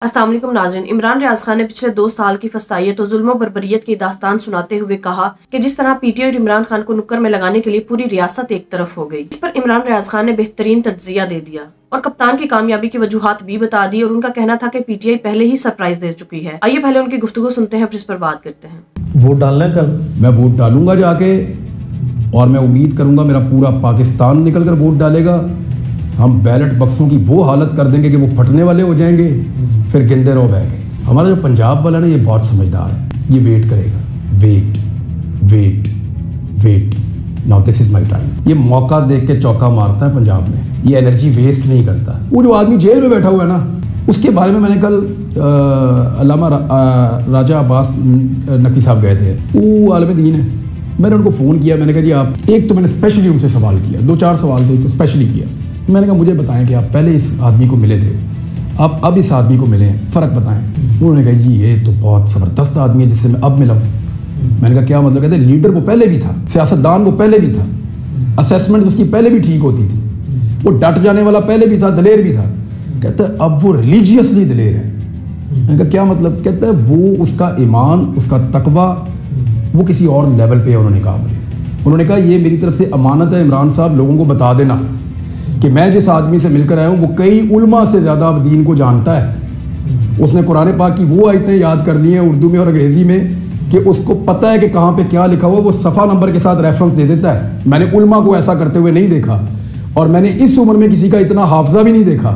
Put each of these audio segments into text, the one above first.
अस्सलाम वालेकुम नाज़रीन। इमरान रियाज खान ने पिछले 2 साल की फस्तायत और जुल्म बर्बरियत की दास्तान सुनाते हुए कहा कि जिस तरह पीटीआई और इमरान खान को नुक्कर में लगाने के लिए पूरी रियासत एक तरफ हो गई। इस पर इमरान रियाज खान ने बेहतरीन तज्जिया दे दिया और कप्तान की कामयाबी की वजूहात भी बता दी और उनका कहना था कि पीटीआई पहले ही सरप्राइज दे चुकी है। आइए पहले उनकी गुफ्तगू सुनते हैं, फिर इस पर बात करते हैं। वोट डालना है कल? मैं वोट डालूंगा जाके, और मैं उम्मीद करूंगा मेरा पूरा पाकिस्तान निकल कर वोट डालेगा। हम बैलेट बक्सों की वो हालत कर देंगे कि वो फटने वाले हो जाएंगे, फिर गिनते रहो बैग। हमारा जो पंजाब वाला ना, ये बहुत समझदार है, ये वेट करेगा। Wait wait wait, now this is my time. ये मौका देख के चौका मारता है पंजाब में, ये एनर्जी वेस्ट नहीं करता। वो जो आदमी जेल में बैठा हुआ है ना, उसके बारे में मैंने कल अल्लामा राजा अब्बास नकी साहब गए थे, वो आलम दीन है। मैंने उनको फ़ोन किया, मैंने कहा जी आप, एक तो मैंने स्पेशली उनसे सवाल किया, 2-4 सवाल थे तो स्पेशली किया। मैंने कहा मुझे बताएं कि आप पहले इस आदमी को मिले थे, आप अब इस आदमी को मिले, फ़र्क बताएं। उन्होंने कहा जी ये तो बहुत ज़बरदस्त आदमी है जिससे मैं अब मिला हूँ। मैंने कहा क्या मतलब? कहते लीडर वो पहले भी था, सियासतदान वो पहले भी था, असेसमेंट उसकी पहले भी ठीक होती थी, वो डट जाने वाला पहले भी था, दलेर भी था। कहते हैं अब वो रिलीजियसली दलेर है। मैंने कहा क्या मतलब? कहते हैं वो उसका ईमान, उसका तकवा वो किसी और लेवल पे है। उन्होंने कहा मुझे, उन्होंने कहा ये मेरी तरफ से अमानत है इमरान साहब, लोगों को बता देना कि मैं जिस आदमी से मिलकर आया हूँ वो कई उलमा से ज़्यादा अब दीन को जानता है। उसने कुरान पाक की वो आयतें याद कर ली हैं उर्दू में और अंग्रेज़ी में कि उसको पता है कि कहाँ पे क्या लिखा हुआ, वो सफ़ा नंबर के साथ रेफरेंस दे देता है। मैंने उलमा को ऐसा करते हुए नहीं देखा, और मैंने इस उम्र में किसी का इतना हाफजा भी नहीं देखा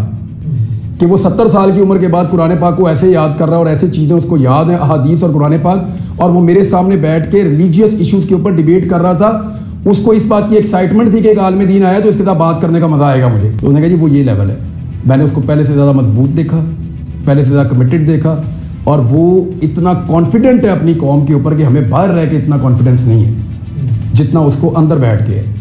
कि वो 70 साल की उम्र के बाद कुरान पाक को ऐसे याद कर रहा है और ऐसी चीज़ें उसको याद हैं, अहादीस और कुरान पाक, और वो मेरे सामने बैठ के रिलीजियस इश्यूज़ के ऊपर डिबेट कर रहा था। उसको इस बात की एक्साइटमेंट थी कि एक आलम दीन आया तो इसके साथ बात करने का मज़ा आएगा मुझे। तो उसने कहा जी वो ये लेवल है। मैंने उसको पहले से ज़्यादा मजबूत देखा, पहले से ज़्यादा कमिटेड देखा, और वो इतना कॉन्फिडेंट है अपनी कौम के ऊपर कि हमें बाहर रह के इतना कॉन्फिडेंस नहीं है जितना उसको अंदर बैठ के है।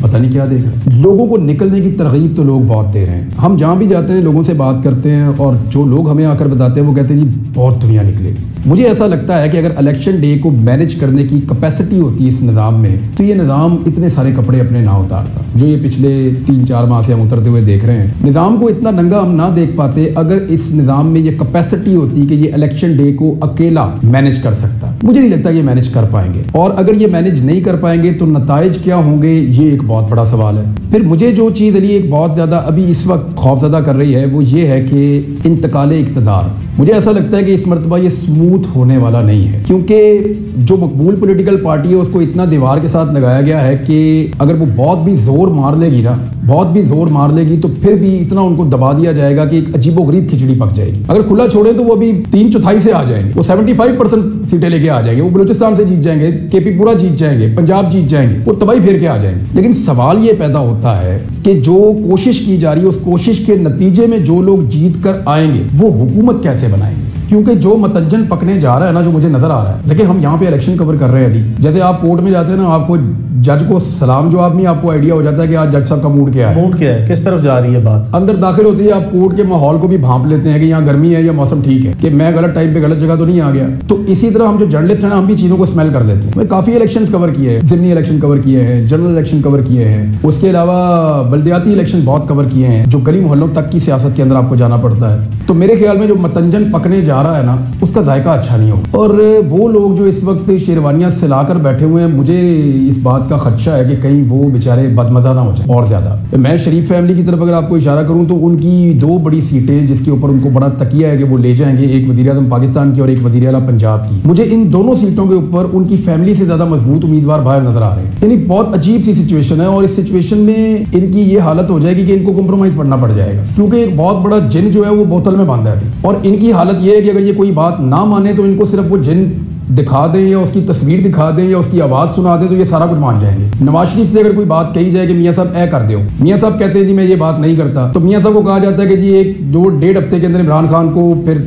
पता नहीं क्या देख रहे हैं। लोगों को निकलने की तरगीब तो लोग बहुत दे रहे हैं। हम जहाँ भी जाते हैं लोगों से बात करते हैं, और जो लोग हमें आकर बताते हैं वो कहते हैं जी बहुत दुनिया निकलेगी। मुझे ऐसा लगता है कि अगर इलेक्शन डे को मैनेज करने की कैपेसिटी होती है इस निज़ाम में, तो ये निज़ाम इतने सारे कपड़े अपने ना उतारता जो ये पिछले 3-4 माह से हम उतरते हुए देख रहे हैं। निज़ाम को इतना नंगा हम ना देख पाते अगर इस निज़ाम में ये कैपेसिटी होती कि ये इलेक्शन डे को अकेला मैनेज कर सकता। मुझे नहीं लगता ये मैनेज कर पाएंगे, और अगर ये मैनेज नहीं कर पाएंगे तो नताइज क्या होंगे, ये एक बहुत बड़ा सवाल है। फिर मुझे जो चीज़ अली एक बहुत ज़्यादा अभी इस वक्त खौफज़दा कर रही है वो ये है कि इंतकाले इक़्तिदार। मुझे ऐसा लगता है कि इस मरतबा ये स्मूथ होने वाला नहीं है, क्योंकि जो मकबूल पॉलिटिकल पार्टी है उसको इतना दीवार के साथ लगाया गया है कि अगर वो बहुत भी जोर मार लेगी ना, बहुत भी जोर मार लेगी, तो फिर भी इतना उनको दबा दिया जाएगा कि एक अजीबोगरीब खिचड़ी पक जाएगी। अगर खुला छोड़े तो वो अभी 3/4 से आ जाएंगे, वो 75% सीटें लेके आ जाएंगे, वो बलूचिस्तान से जीत जाएंगे, केपी पूरा जीत जाएंगे, पंजाब जीत जाएंगे, वो तबाही फेर के आ जाएंगे। लेकिन सवाल ये पैदा होता है कि जो कोशिश की जा रही है उस कोशिश के नतीजे में जो लोग जीत कर आएंगे वो हुकूमत कैसे बनाएंगे? क्योंकि जो मतंजन पकने जा रहा है ना, जो मुझे नजर आ रहा है, लेकिन हम यहाँ पे इलेक्शन कवर कर रहे हैं अभी। जैसे आप कोर्ट में जाते हैं ना, आपको जज को सलाम जवाब नहीं, आपको आइडिया हो जाता है कि आज जज साहब का मूड क्या है, किस तरफ जा रही है बात। अंदर दाखिल होती है, आप कोर्ट के माहौल को भी भांप लेते हैं कि यहाँ गर्मी है या मौसम ठीक है, कि मैं गलत टाइम पे गलत जगह तो नहीं आ गया। तो इसी तरह हम जो जर्नलिस्ट हैं ना, हम भी चीज़ों को स्मेल कर लेते हैं। मैं काफ़ी इलेक्शन कवर किए हैं, ज़िमनी इलेक्शन कवर किए हैं, जनरल इलेक्शन कवर किए हैं, उसके अलावा बल्दियाती इलेक्शन बहुत कवर किए हैं, जो गली मोहल्लों तक की सियासत के अंदर आपको जाना पड़ता है। तो मेरे ख्याल में जो मतंजन पकने जा रहा है ना, उसका जायका अच्छा नहीं हो। और वो लोग जो इस वक्त शेरवानियां सिलाकर बैठे हुए हैं, मुझे इस बात का खदशा है कि कहीं वो बेचारे बदमजा ना हो जाए और ज्यादा। मैं शरीफ फैमिली की तरफ अगर आपको इशारा करूं तो उनकी 2 बड़ी सीटें जिसके ऊपर उनको बड़ा तकिया है कि वो ले जाएंगे, एक वज़ीर-ए-आज़म पाकिस्तान की और एक वज़ीर-ए-आला पंजाब की। मुझे इन दोनों सीटों के ऊपर उनकी फैमिली से ज्यादा मजबूत उम्मीदवार बाहर नजर आ रहे हैं। यानी बहुत अजीब सी सिचुएशन है, और इस सिचुएशन में इनकी ये हालत हो जाएगी कि इनको कॉम्प्रोमाइज करना पड़ जाएगा, क्योंकि एक बहुत बड़ा जिन जो है वो बोतल में बांधा है। और इनकी हालत ये है कि अगर ये कोई बात ना माने तो इनको सिर्फ वो जिन दिखा दें या उसकी तस्वीर दिखा दें या उसकी आवाज़ सुना दें तो ये सारा कुछ मान जाएंगे। नवाज शरीफ से अगर कोई बात कही जाए कि मियाँ साहब ऐ कर दो, मियाँ साहब कहते हैं जी मैं ये बात नहीं करता, तो मियाँ साहब को कहा जाता है कि जी 1-2-1.5 हफ्ते के अंदर इमरान खान को फिर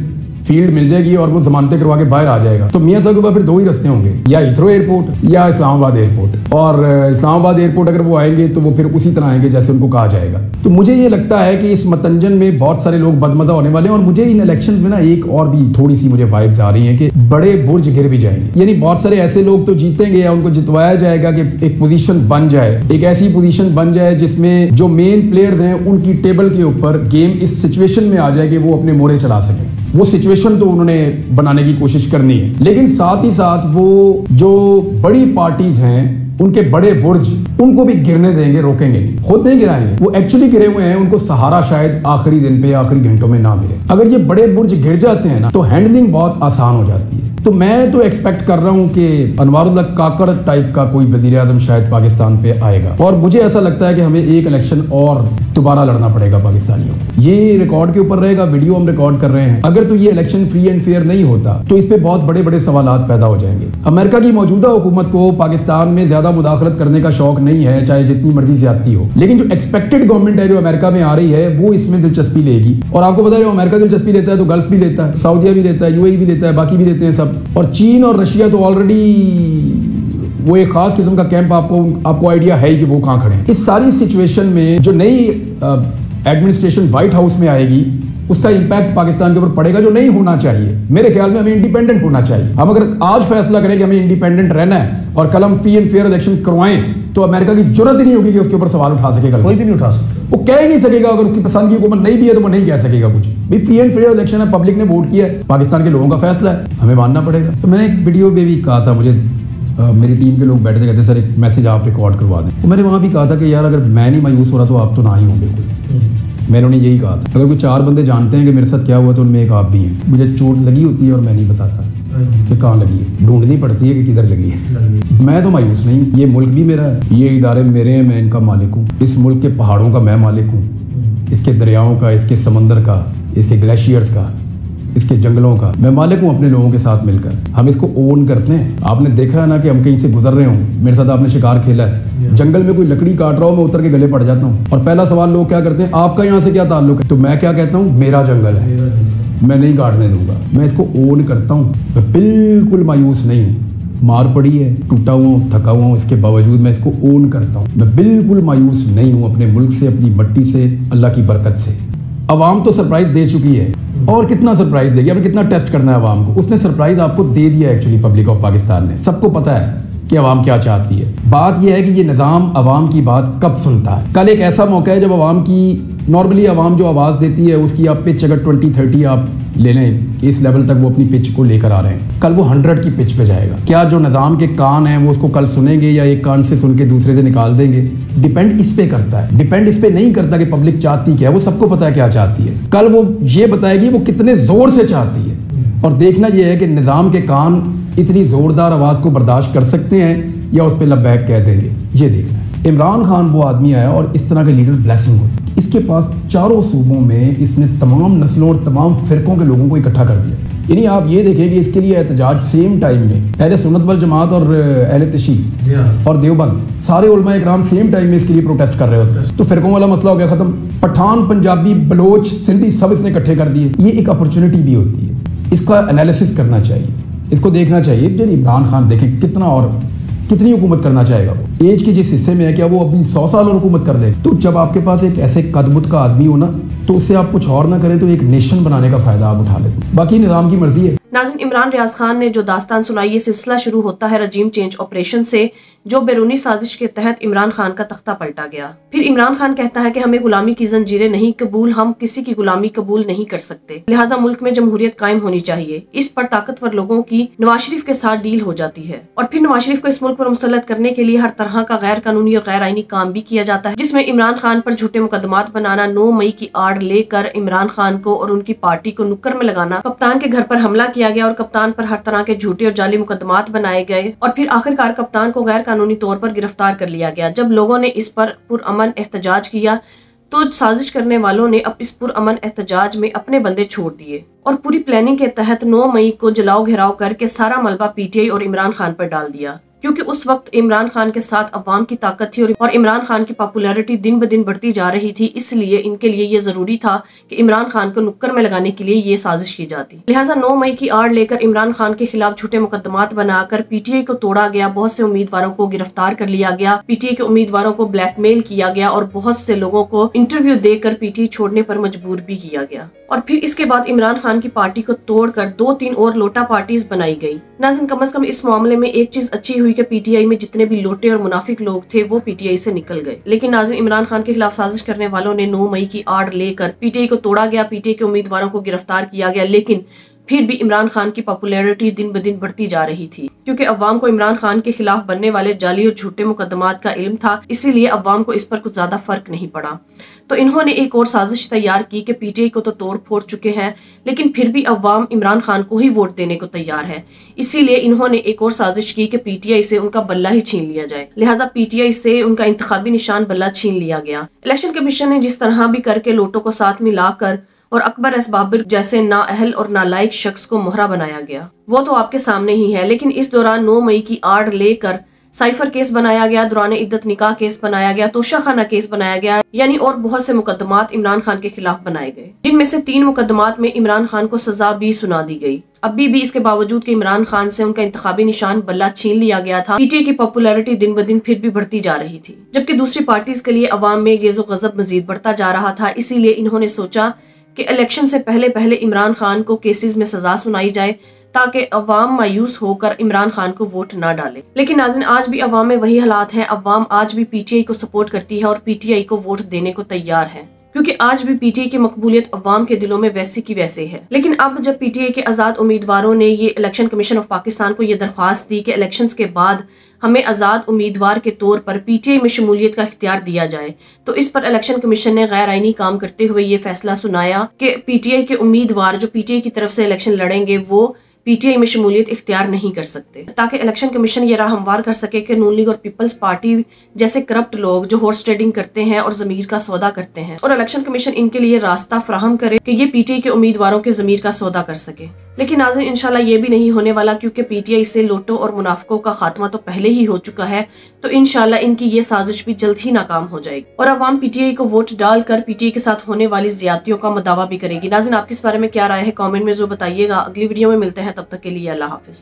फील्ड मिल जाएगी और वो जमानतें करवा के बाहर आ जाएगा। तो मियां साहब के पास फिर दो ही रास्ते होंगे, या हीथ्रो एयरपोर्ट या इस्लामाबाद एयरपोर्ट। और इस्लामाबाद एयरपोर्ट अगर वो आएंगे तो वो फिर उसी तरह आएंगे जैसे उनको कहा जाएगा। तो मुझे ये लगता है कि इस मतंजन में बहुत सारे लोग बदमजा होने वाले हैं। और मुझे इन इलेक्शन में ना एक और भी थोड़ी सी मुझे वाइब्स आ रही हैं कि बड़े बुर्ज गिर भी जाएंगे, यानी बहुत सारे ऐसे लोग तो जीतेंगे या उनको जितवाया जाएगा कि एक पोजीशन बन जाए, एक ऐसी पोजीशन बन जाए जिसमें जो मेन प्लेयर्स हैं उनकी टेबल के ऊपर गेम इस सिचुएशन में आ जाए कि वो अपने मोरे चला सकें। वो सिचुएशन तो उन्होंने बनाने की कोशिश करनी है, लेकिन साथ ही साथ वो जो बड़ी पार्टीज हैं उनके बड़े बुर्ज उनको भी गिरने देंगे, रोकेंगे नहीं, खुद नहीं गिराएंगे। वो एक्चुअली गिरे हुए हैं, उनको सहारा शायद आखिरी दिन पे आखिरी घंटों में ना मिले। अगर ये बड़े बुर्ज गिर जाते हैं ना तो हैंडलिंग बहुत आसान हो जाती है। तो मैं तो एक्सपेक्ट कर रहा हूं कि अनवारुल्लाह काकड़ टाइप का कोई वजीर आजम शायद पाकिस्तान पे आएगा। और मुझे ऐसा लगता है कि हमें एक इलेक्शन और दोबारा लड़ना पड़ेगा पाकिस्तानियों को। ये रिकॉर्ड के ऊपर रहेगा, वीडियो हम रिकॉर्ड कर रहे हैं। अगर तो ये इलेक्शन फ्री एंड फेयर नहीं होता तो इस पे बहुत बड़े बड़े सवालात पैदा हो जाएंगे। अमेरिका की मौजूदा हुकूमत को पाकिस्तान में ज्यादा मुदाखलत करने का शौक नहीं है, चाहे जितनी मर्जी ज्यादती हो, लेकिन जो एक्सपेक्टेड गवर्नमेंट है जो अमेरिका में आ रही है वो इसमें दिलचस्पी लेगी। और आपको पता है जो अमेरिका दिलचस्पी लेता है तो गल्फ भी लेता है, सऊदीया भी लेता है, यूएई भी लेता है, बाकी भी लेते हैं सब। और चीन और रशिया तो ऑलरेडी वो एक खास किस्म का कैंप आपको आइडिया है कि वो कहां खड़े हैं। इस सारी सिचुएशन में जो नई एडमिनिस्ट्रेशन व्हाइट हाउस में आएगी उसका इंपैक्ट पाकिस्तान के ऊपर पड़ेगा, जो नहीं होना चाहिए। मेरे ख्याल में हमें इंडिपेंडेंट होना चाहिए। हम अगर आज फैसला करें कि हमें इंडिपेंडेंट रहना है और कल हम फ्री एंड फेयर इलेक्शन करवाएं तो अमेरिका की जरूरत ही नहीं होगी कि उसके ऊपर सवाल उठा सकेगा। कोई भी नहीं उठा सकता, वो कह ही नहीं सकेगा। अगर उसकी पसंद की हुकूमत नहीं भी है तो वो नहीं कह सकेगा कुछ भी। फ्री एंड फेयर इलेक्शन है, पब्लिक ने वोट किया है, पाकिस्तान के लोगों का फैसला है, हमें मानना पड़ेगा। तो मैंने एक वीडियो में भी कहा था, मुझे मेरी टीम के लोग बैठे थे, कहते सर एक मैसेज आप रिकॉर्ड करवा दें। तो मैंने वहाँ भी कहा था कि यार अगर मैं नहीं मायूस हो रहा तो आप तो ना ही हो बिल्कुल। मैंने उन्हें यही कहा था, अगर कोई चार बंदे जानते हैं कि मेरे साथ क्या हुआ तो उनमें एक आप भी हैं। मुझे चोट लगी होती है और मैं नहीं बताता कि कहाँ लगी है, ढूंढनी पड़ती है कि किधर लगी है। मैं तो मायूस नहीं, ये मुल्क भी मेरा है, ये इदारे मेरे हैं, मैं इनका मालिक हूँ। इस मुल्क के पहाड़ों का मैं मालिक हूँ, इसके दरियाओं का, इसके समंदर का, इसके ग्लेशियर्स का, इसके जंगलों का मैं मालिक हूँ अपने लोगों के साथ मिलकर। हम इसको ओन करते हैं। आपने देखा है ना कि हम कहीं से गुजर रहे हों, मेरे साथ आपने शिकार खेला है, जंगल में कोई लकड़ी काट रहा हो मैं उतर के गले पड़ जाता हूँ। और पहला सवाल लोग क्या करते हैं, आपका यहाँ से क्या ताल्लुक है? तो मैं क्या कहता हूँ, मेरा जंगल है, मैं नहीं काटने दूंगा, मैं इसको ओन करता हूँ। मैं बिल्कुल मायूस नहीं हूँ। मार पड़ी है, टूटा हुआ हूँ, थका हुआ हूँ, इसके बावजूद मैं इसको ओन करता हूँ। मैं बिल्कुल मायूस नहीं हूँ अपने मुल्क से, अपनी मट्टी से, अल्लाह की बरकत से। अवाम तो सरप्राइज दे चुकी है, और कितना सरप्राइज देगी, अब कितना टेस्ट करना है अवाम को। उसने सरप्राइज आपको दे दिया एक्चुअली, पब्लिक ऑफ पाकिस्तान ने। सबको पता है कि अवाम क्या चाहती है। बात यह है कि ये निज़ाम अवाम की बात कब सुनता है। कल एक ऐसा मौका है जब अवाम की, नॉर्मली अवाम जो आवाज़ देती है उसकी आप पिच अगर 20-30 आप ले लें, इस लेवल तक वो अपनी पिच को लेकर आ रहे हैं, कल वो 100 की पिच पे जाएगा। क्या जो निज़ाम के कान हैं वो उसको कल सुनेंगे या एक कान से सुन के दूसरे से निकाल देंगे? डिपेंड इस पे करता है, डिपेंड इस पे नहीं करता कि पब्लिक चाहती क्या है। वो सबको पता है क्या चाहती है, कल वो ये बताएगी वो कितने जोर से चाहती है। और देखना यह है कि निज़ाम के कान इतनी जोरदार आवाज़ को बर्दाश्त कर सकते हैं या उस पर लब्बैक कह देंगे, ये देखना है। इमरान खान वो आदमी आया और इस तरह के लीडर ब्लेसिंग होती, इसके पास चारों सूबों में इसने तमाम नस्लों और तमाम फिरकों के लोगों को इकट्ठा कर दिया। यानी आप ये देखें कि इसके लिए एहतजाज सेम टाइम में अहले सुन्नत वल जमात और अहले तशीह और देवबंद, सारे उलमा इकराम सेम टाइम में इसके लिए प्रोटेस्ट कर रहे होते हैं। तो फिरकों वाला मसला हो गया खत्म। पठान, पंजाबी, बलोच, सिंधी सब इसने इकट्ठे कर दिए। ये एक अपॉर्चुनिटी भी होती है, इसका एनालिसिस करना चाहिए, इसको देखना चाहिए। जब इमरान खान देखें कितना और कितनी हुकूमत करना चाहेगा, वो एज के जिस हिस्से में है, क्या वो अभी 100 साल और हुकूमत कर ले? तो जब आपके पास एक ऐसे कदबुत का आदमी हो ना, तो उससे आप कुछ और ना करें तो एक नेशन बनाने का फायदा आप उठा लें। बाकी निज़ाम की मर्जी है। नाज़रीन, इमरान रियाज खान ने जो दास्तान सुनाई, ये सिलसिला शुरू होता है रजीम चेंज ऑपरेशन से, जो बैरूनी साजिश के तहत इमरान खान का तख्ता पलटा गया। फिर इमरान खान कहता है कि हमें गुलामी की जंजीरें नहीं कबूल, हम किसी की गुलामी कबूल नहीं कर सकते, लिहाजा मुल्क में जमहूरियत कायम होनी चाहिए। इस पर ताकतवर लोगों की नवाज शरीफ के साथ डील हो जाती है और फिर नवाज शरीफ को इस मुल्क पर मुसल्लत करने के लिए हर तरह का गैर कानूनी और गैर आईनी काम भी किया जाता है, जिसमें इमरान खान पर झूठे मुकदमात बनाना, 9 मई की आड़ लेकर इमरान खान को और उनकी पार्टी को नुक्कर में लगाना, कप्तान के घर पर हमला किया गया और कप्तान पर हर तरह के झूठे और जाली मुकदमात बनाए गए और फिर आखिरकार कप्तान को गैर कानूनी तौर पर गिरफ्तार कर लिया गया। जब लोगों ने इस पर पुरअमन एहतजाज किया तो साजिश करने वालों ने अब इस पुरअमन एहतजाज में अपने बंदे छोड़ दिए और पूरी प्लानिंग के तहत 9 मई को जलाओ घेराव करके सारा मलबा पीटीआई और इमरान खान पर डाल दिया। क्योंकि उस वक्त इमरान खान के साथ अवाम की ताकत थी और इमरान खान की पॉपुलैरिटी दिन ब दिन बढ़ती जा रही थी। इसलिए इनके लिए ये जरूरी था कि इमरान खान को नुक्कर में लगाने के लिए ये साजिश की जाती। लिहाजा 9 मई की आड़ लेकर इमरान खान के खिलाफ झूठे मुकदमात बनाकर पीटीआई को तोड़ा गया, बहुत से उम्मीदवारों को गिरफ्तार कर लिया गया, पीटीआई के उम्मीदवारों को ब्लैकमेल किया गया और बहुत से लोगों को इंटरव्यू देकर पीटीआई छोड़ने पर मजबूर भी किया गया। और फिर इसके बाद इमरान खान की पार्टी को तोड़कर 2-3 और लोटा पार्टीज बनाई गई। नाज़रीन, कम से कम इस मामले में एक चीज अच्छी हुई कि पीटीआई में जितने भी लोटे और मुनाफिक लोग थे वो पीटीआई से निकल गए। लेकिन नाज़रीन, इमरान खान के खिलाफ साजिश करने वालों ने 9 मई की आड़ लेकर पीटीआई को तोड़ा गया, पीटीआई के उम्मीदवारों को गिरफ्तार किया गया। लेकिन फिर भी इमरान खान की पॉपुलैरिटी दिन ब दिन बढ़ती जा रही थी, क्योंकि अवाम को इमरान खान के खिलाफ बनने वाले जाली और झूठे मुकदमात का इल्म था। इसीलिए अवाम को इस पर कुछ ज्यादा फर्क नहीं पड़ा। तो इन्होंने एक और साजिश तैयार की कि पीटीआई को तो तोड़ फोड़ चुके हैं, लेकिन फिर भी अवाम इमरान खान को ही वोट देने को तैयार है। इसीलिए इन्होंने एक और साजिश की कि पीटीआई से उनका बल्ला ही छीन लिया जाए। लिहाजा पीटीआई से उनका इंतखाबी निशान बल्ला छीन लिया गया। इलेक्शन कमीशन ने जिस तरह भी करके लोटों को साथ मिलाकर और अकबर एस बाबर जैसे नाअहल और नालायक शख्स को मोहरा बनाया गया, वो तो आपके सामने ही है। लेकिन इस दौरान 9 मई की आड़ लेकर साइफर केस बनाया गया, दौरान इद्दत निकाह केस बनाया गया, तोशाखाना केस बनाया गया, यानी और बहुत से मुकदमात इमरान खान के खिलाफ बनाए गए, जिनमें से 3 मुकदमात में इमरान खान को सजा भी सुना दी गई। अभी भी इसके बावजूद कि इमरान खान से उनका इंतखाबी निशान बल्ला छीन लिया गया था, पीटीआई की पॉपुलैरिटी दिन ब दिन फिर भी बढ़ती जा रही थी, जबकि दूसरी पार्टीज के लिए अवाम में गेज़ो गज़ब मजीद बढ़ता जा रहा था। इसीलिए इन्होंने सोचा कि इलेक्शन से पहले पहले इमरान खान को केसेस में सजा सुनाई जाए, ताकि अवाम मायूस होकर इमरान खान को वोट ना डाले। लेकिन नाज़रीन, आज भी अवाम में वही हालात हैं। अवाम आज भी पीटीआई को सपोर्ट करती है और पीटीआई को वोट देने को तैयार है, क्योंकि आज भी पीटीआई की मकबूलियत अवाम के दिलों में वैसी की वैसे है। लेकिन अब जब पीटीआई के आजाद उम्मीदवारों ने ये इलेक्शन कमीशन ऑफ पाकिस्तान को ये दरख्वास्त दी कि इलेक्शंस के बाद हमें आजाद उम्मीदवार के तौर पर पीटीआई में शमूलियत का इख्तियार दिया जाए, तो इस पर इलेक्शन कमीशन ने गैर आईनी काम करते हुए ये फैसला सुनाया कि पीटीआई के उम्मीदवार जो पीटीआई की तरफ से इलेक्शन लड़ेंगे वो पीटीआई में शमूलियत इख्तियार नहीं कर सकते, ताकि इलेक्शन कमीशन ये राह हमवार कर सके कि नून लीग और पीपल्स पार्टी जैसे करप्ट लोग जो हॉर्स ट्रेडिंग करते हैं और जमीर का सौदा करते हैं, और इलेक्शन कमीशन इनके लिए रास्ता फराहम करे कि ये पीटीआई के उम्मीदवारों के जमीर का सौदा कर सके। लेकिन नाज़रीन, इंशाल्लाह ये भी नहीं होने वाला, क्योंकि पीटीआई से लोटों और मुनाफिकों का खात्मा तो पहले ही हो चुका है। तो इंशाल्लाह इनकी ये साजिश भी जल्द ही नाकाम हो जाएगी और अवाम पीटीआई को वोट डालकर पीटीआई के साथ होने वाली ज्यादतियों का मदावा भी करेगी। नाज़रीन, आपकी इस बारे में क्या राय है, कमेंट में जो बताइएगा। अगली वीडियो में मिलते हैं, तब तक के लिए अल्लाह हाफिज।